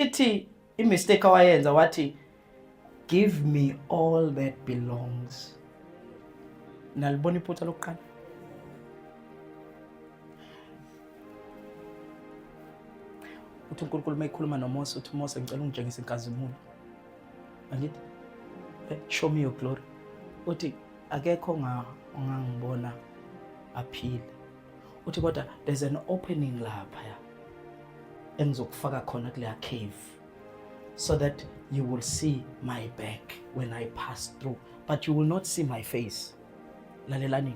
ithi imistake awayenza wathi give me all that belongs. Nalibona iphutha lokuqala. Uthi uNkulunkulu mayikhuluma noMose uthi Mose ngicela ungitshengise inkazimulo. Angithi show me your glory. Uthi akekho ongangibona aphile. Uthi kodwa there's an opening lapha engizokufaka khona kuleya cave so that you will see my back when I pass through, but you will not see my face. Lalelani,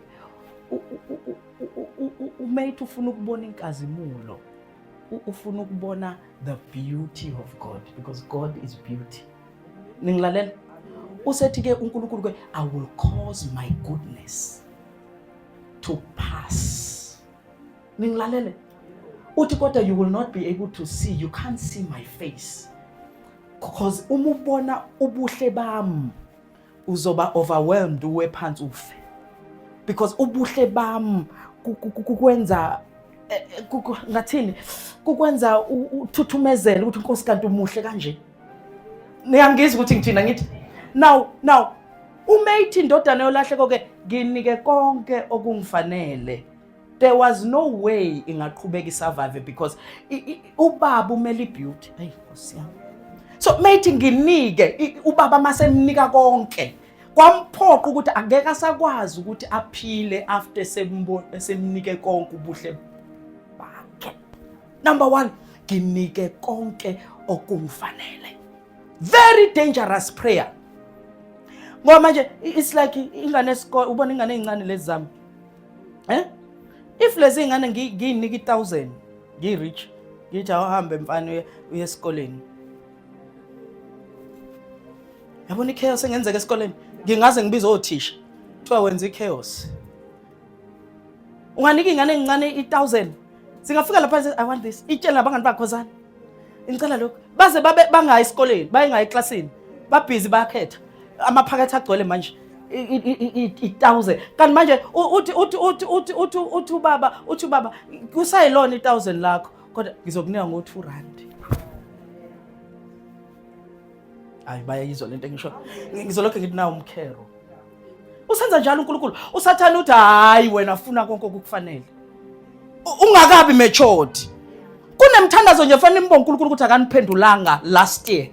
umate ufuna ukubona inkazimulo, ufuna ukubona the beauty of God, because God is beauty. Ningilalela? Usethi ke uNkulunkulu ke I will cause my goodness to pass. Ningilalele? Uthi kodwa you will not be able to see, you can't see my face. Because umubona ubuhle bami uzoba overwhelmed uwe phansi ufe. Because ubuhle bami kukwenza ngathini kukwenza uthuthumezela ukuthi uNkosi kanti umuhle kanje. Niyangizwa ukuthi ngithina ngithi now uMate indodana yolahleko ke nginike konke okungifanele. There was no way ingaqhubeka isurvive because ubaba umeli beauty. Hey Nkosi yami. So Mate nginike ubaba mase emnika konke. Kwamphoqa ukuthi angeke asakwazi ukuthi aphile after semnike konke ubuhle bakhe. Number 1, nginike konke okungifanele. Very dangerous prayer. Ngoba manje it's like ingane esikole, ubona ingane ezincane lezi zami. If lezi ingane ngiyinika 1000, ngi-rich, ngithi awuhambe mfana uye esikoleni. Yabona ichaos engenzeka esikoleni, ngingaze ngibize othisha. Kuthiwa wenza ichaos. Unganika ingane ezincane 1000. Singafika lapha I want this. Itshela abangani bakho zana. Ngicela lokho. Baze babe bangayi esikoleni, bayingayi eklasini. Babhizi bayakhetha. Amaphakethe agcwele manje 1000. Kanti manje uthi ubaba kusayilona 1000 lakho kodwa ngizokunika ngo2 rand. Hayi bayayizwa lento engisho. Ngizolokho ngithi nawo umkhero. Usenza njalo uNkulunkulu. Usathana uthi hayi wena ufuna konke okukufanele. Ungakabi matured. Kunemthandazo nje fanele imbonga uNkulunkulu ukuthi akaniphendulanga last year.